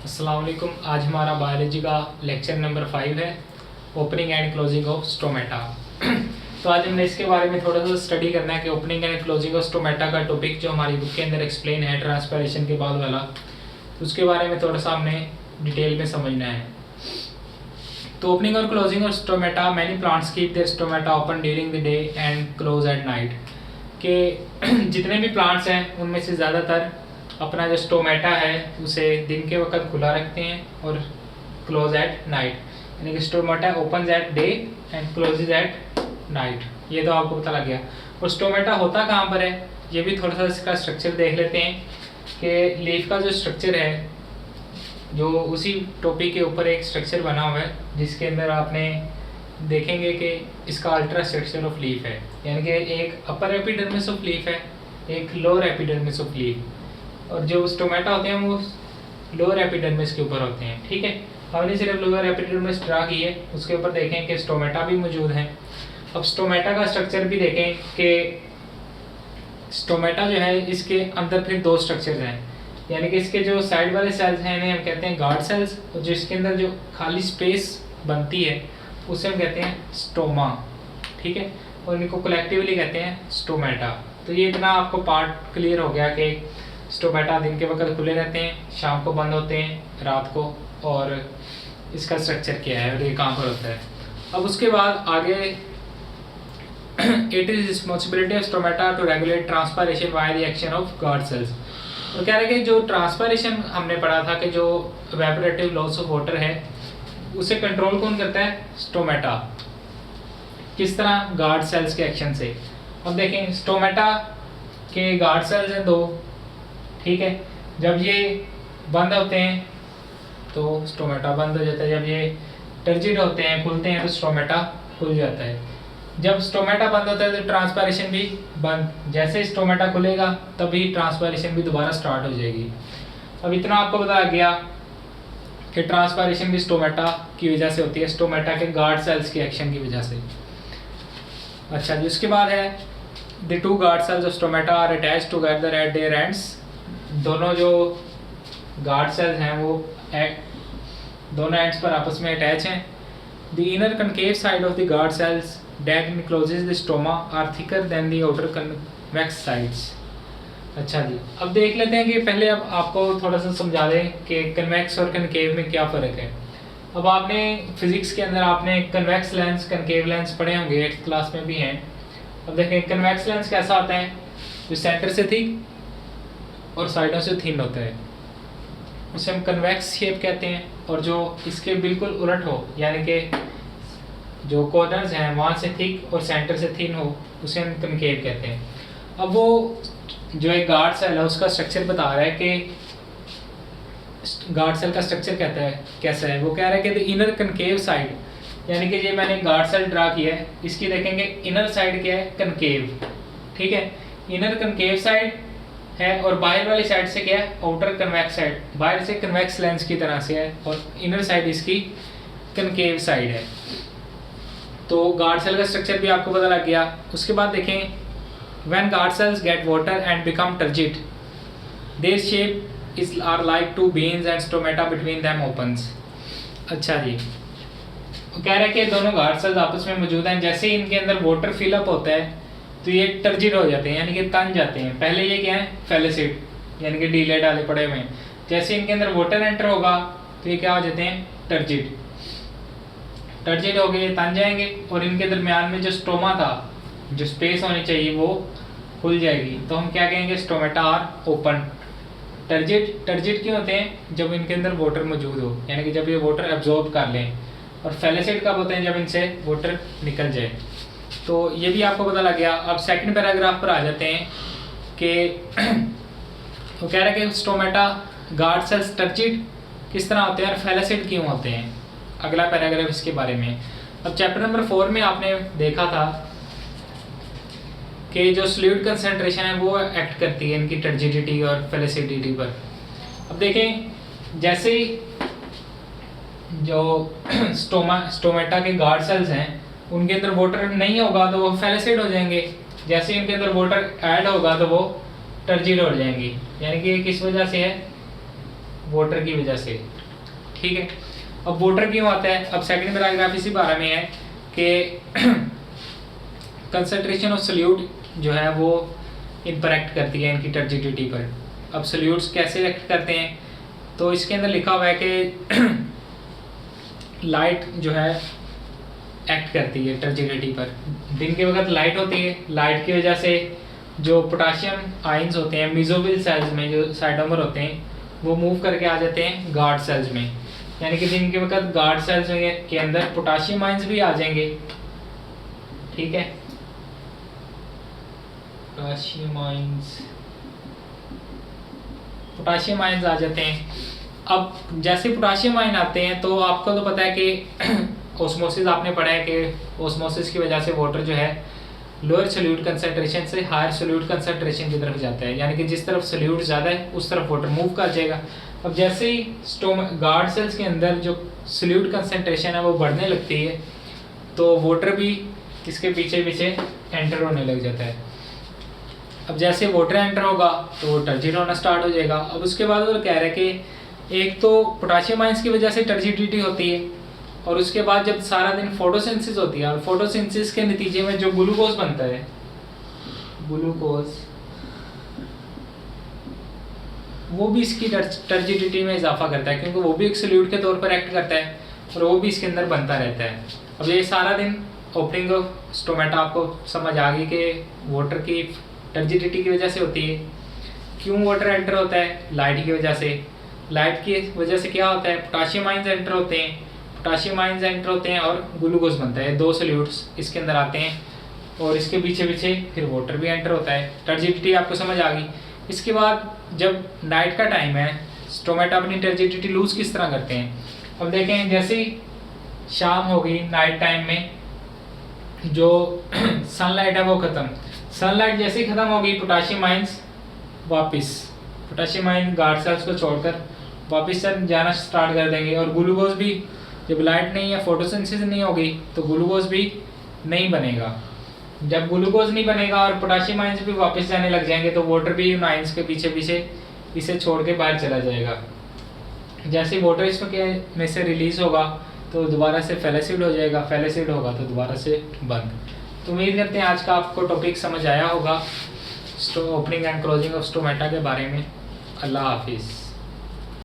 अस्सलाम वालेकुम। आज हमारा बायोलॉजी का लेक्चर नंबर 5 है, opening and closing of stomata. तो आज हमने इसके बारे में थोड़ा सा स्टडी करना है कि opening and closing of stomata का टॉपिक जो हमारी बुक के अंदर एक्सप्लेन है ट्रांसपैरेशन के बाद वाला, तो उसके बारे में थोड़ा सा हमने डिटेल में समझना है। तो ओपनिंग और closing of stomata, many plants keep their stomata open during the day and close at night. के जितने भी प्लांट्स हैं उनमें से ज़्यादातर अपना जो स्टोमेटा है उसे दिन के वक्त खुला रखते हैं और क्लोज एट नाइट, यानी कि stomata open at day and closes at night. ये तो आपको पता लग गया। और स्टोमेटा होता कहाँ पर है, ये भी थोड़ा सा इसका स्ट्रक्चर देख लेते हैं कि लीफ का जो स्ट्रक्चर है, जो उसी टॉपिक के ऊपर एक स्ट्रक्चर बना हुआ है जिसके अंदर आपने देखेंगे कि इसका अल्ट्रा स्ट्रक्चर ऑफ लीफ है, यानी कि एक अपर एपिडर्मिस ऑफ लीफ है, एक लोअर एपिडर्मिस ऑफ लीफ, और जो स्टोमेटा होते हैं वो लोअर एपिडर्मिस के ऊपर होते हैं। ठीक है, हमने सिर्फ लोअर एपिडर्मिस ड्रा की है, उसके ऊपर देखें कि स्टोमेटा भी मौजूद हैं। अब स्टोमेटा का स्ट्रक्चर भी देखें कि स्टोमेटा जो है इसके अंदर फिर दो स्ट्रक्चर्स हैं, यानी कि इसके जो साइड वाले सेल्स हैं इन्हें हम कहते हैं गार्ड सेल्स, और जिसके अंदर जो खाली स्पेस बनती है उसे हम कहते हैं स्टोमा। ठीक है, और इनको कलेक्टिवली कहते हैं स्टोमेटा। तो ये इतना आपको पार्ट क्लियर हो गया कि स्टोमेटा दिन के वक्त खुले रहते हैं, शाम को बंद होते हैं रात को, और इसका स्ट्रक्चर क्या है और ये कहाँ पर होता है। अब उसके बाद आगे it is responsibility of stomata to regulate transpiration by the action of guard cells. तो कह रहे हैं कि जो ट्रांसपायरेशन हमने पढ़ा था कि जो इवेपोरेटिव लॉस ऑफ वाटर है उसे कंट्रोल कौन करता है, स्टोमेटा। किस तरह, गार्ड सेल्स के एक्शन से। अब देखें स्टोमेटा के गार्ड सेल्स हैं दो। ठीक है, जब ये बंद होते हैं तो स्टोमेटा बंद हो जाता है, जब ये टर्जिड होते हैं खुलते हैं तो स्टोमेटा खुल जाता है। जब स्टोमेटा बंद होता है तो ट्रांसपायरेशन भी बंद, जैसे स्टोमेटा खुलेगा तभी ट्रांसपायरेशन भी दोबारा स्टार्ट हो जाएगी। अब इतना आपको पता लग गया कि ट्रांसपायरेशन भी स्टोमेटा की वजह से होती है, स्टोमेटा के गार्ड सेल्स के एक्शन की वजह से। अच्छा जी, उसके बाद है the two guard cells of stomata are attached together at their ends. दोनों जो गार्ड सेल्स हैं वो दोनों एंड्स पर आपस में अटैच हैं। The inner concave side of the guard cells that encloses the stoma are thicker than the outer convex sides। अच्छा जी, अब देख लेते हैं कि पहले अब आपको थोड़ा सा समझा दें कि कन्वेक्स और कनकेव में क्या फ़र्क है। अब आपने फिजिक्स के अंदर आपने कन्वेक्स लेंस कनकेव लेंस पढ़े होंगे, 8th क्लास में भी हैं। अब देखें कन्वेक्स लेंस कैसा होता है, जो सेंटर से थिक और साइडों से थिन होता है, उसे हम कन्वेक्स शेप कहते हैं। और जो इसके बिल्कुल उलट हो, यानी कि जो कॉर्नर्स हैं वहाँ से थिक और सेंटर से थिन हो, उसे हम कनकेव कहते हैं। अब वो जो एक गार्ड सेल है उसका स्ट्रक्चर बता रहा है कि गार्ड सेल का स्ट्रक्चर कहता है कैसा है। वो कह रहा है कि द इनर कनकेव साइड, यानी कि ये मैंने गार्ड सेल ड्रा किया है, इसकी देखेंगे इनर साइड क्या है, कनकेव। ठीक है, इनर कनकेव साइड है और बाहर वाली साइड से क्या है, आउटर कन्वेक्स साइड, बाहर से कन्वेक्स लेंस की तरह से है, और इनर साइड इसकी कनकेव साइड है। तो गार्ड सेल का स्ट्रक्चर भी आपको पता लग गया। उसके बाद देखें when guard cells get water and become turgid, their shape is are like two veins and stomata between them opens। अच्छा जी, वो कह रहे हैं कि दोनों गार्ड सेल्स आपस में मौजूद हैं, जैसे ही इनके अंदर वाटर फिलअप होता है तो ये टर्जिड हो जाते हैं, यानी कि तन जाते हैं। पहले ये क्या है, फेलिसिड, यानी कि डीले डाले पड़े हुए हैं। जैसे इनके अंदर वाटर एंटर होगा तो ये क्या हो जाते हैं, टर्जिड। टर्जिड हो गए, तन जाएंगे, और इनके दरमियान में जो स्टोमा था, जो स्पेस होनी चाहिए वो खुल जाएगी। तो हम क्या कहेंगे, stomata are open. Turgid, turgid क्यों होते हैं, जब इनके अंदर वाटर मौजूद हो, यानी कि जब ये वाटर एब्जॉर्ब कर लें। और फेलिसिड कब होते हैं, जब इनसे वाटर निकल जाए। तो ये भी आपको पता लग गया। अब सेकंड पैराग्राफ पर आ जाते हैं कि वो कह रहे हैं कि स्टोमेटा गार्ड सेल्स टर्जिड किस तरह होते हैं और फेलिसिड क्यों होते हैं। अगला पैराग्राफ इसके बारे में। अब चैप्टर नंबर 4 में आपने देखा था कि जो सॉल्यूट कंसंट्रेशन है वो एक्ट करती है इनकी टर्जिडिटी और फेलिसिडिटी पर। अब देखें जैसे ही जो स्टोमेटा के गार्ड सेल्स हैं उनके अंदर वाटर नहीं होगा तो वो फेलिसिड हो जाएंगे, जैसे ही उनके अंदर वाटर ऐड होगा तो वो टर्जिड हो जाएंगी। यानी कि किस वजह से है, वाटर की वजह से, ठीक है। अब वाटर क्यों आता है, अब सेकंड पैराग्राफ इसी बारे में है कि कंसंट्रेशन ऑफ सॉल्यूट जो है वो इंपैक्ट करती है इनकी टर्जिडिटी पर। अब सॉल्यूट्स कैसे एक्ट करते हैं, तो इसके अंदर लिखा हुआ है कि लाइट जो है एक्ट करती है टर्जिडिटी पर। दिन के वक्त लाइट होती है, लाइट की वजह से जो पोटाशियम आयंस होते हैं मेसोफिल सेल्स में, जो साइटोमर होते हैं, वो मूव करके आ जाते हैं गार्ड सेल्स में। यानी कि दिन के वक्त गार्ड सेल्स के अंदर पोटाशियम आयंस भी आ जाएंगे, ठीक है। पोटाशियम आयंस आ जाते हैं। अब जैसे पोटाशियम आयन आते हैं तो आपको तो पता है कि ओस्मोसिस आपने पढ़ा है कि ओस्मोसिस की वजह से वाटर जो है लोअर सोल्यूट कंसंट्रेशन से हायर सोल्यूट कंसंट्रेशन की तरफ जाता है, यानी कि जिस तरफ सोल्यूट ज़्यादा है उस तरफ वाटर मूव कर जाएगा। अब जैसे ही गार्ड सेल्स के अंदर जो सोल्यूट कंसंट्रेशन है वो बढ़ने लगती है तो वाटर भी इसके पीछे पीछे एंटर होने लग जाता है। अब जैसे वाटर एंटर होगा तो वो टर्जिड होना स्टार्ट हो जाएगा। अब उसके बाद वो कह रहे हैं कि एक तो पोटाशियम आयंस की वजह से टर्जिडिटी होती है, और उसके बाद जब सारा दिन फोटोसिंथेसिस होती है और फोटोसिंथेसिस के नतीजे में जो ग्लूकोज बनता है, ग्लूकोज वो भी इसकी टर्जिडिटी में इजाफा करता है, क्योंकि वो भी एक सोल्यूट के तौर पर एक्ट करता है और वो भी इसके अंदर बनता रहता है। अब ये सारा दिन ओपनिंग ऑफ स्टोमेटा आपको समझ आ गई कि वाटर की टर्जिडिटी की वजह से होती है। क्यों वाटर एंटर होता है, लाइट की वजह से। लाइट की वजह से क्या होता है, पोटाशियम आयंस एंटर होते हैं, पोटाशियम आयंस एंटर होते हैं और ग्लूकोज बनता है। दो सोल्यूट्स इसके अंदर आते हैं और इसके पीछे पीछे फिर वाटर भी एंटर होता है। टर्जिडिटी आपको समझ आ गई। इसके बाद जब नाइट का टाइम है, स्टोमेटा अपनी टर्जिडिटी लूज किस तरह करते हैं। अब देखें, जैसे ही शाम हो गई, नाइट टाइम में जो सनलाइट है वो ख़त्म। सनलाइट जैसे ही ख़त्म होगी, पोटाशियम आयंस वापस, पोटाशियम आयन गार्ड सेल्स को छोड़कर वापस से जाना स्टार्ट कर देंगे। और ग्लूकोज भी, जब लाइट नहीं है, फोटोसिंथेसिस नहीं होगी, तो ग्लूकोज भी नहीं बनेगा। जब ग्लूकोज नहीं बनेगा और पोटाशियम आयंस भी वापस जाने लग जाएंगे तो वाटर भी उन आयंस के पीछे पीछे इसे छोड़ के बाहर चला जाएगा। जैसे वाटर इसमें में से रिलीज होगा तो दोबारा से फेलिसिड हो जाएगा, फेलिसिड होगा तो दोबारा से बंद। तो उम्मीद करते हैं आज का आपको टॉपिक समझ आया होगा opening and closing of stomata के बारे में। अल्लाह हाफिज़।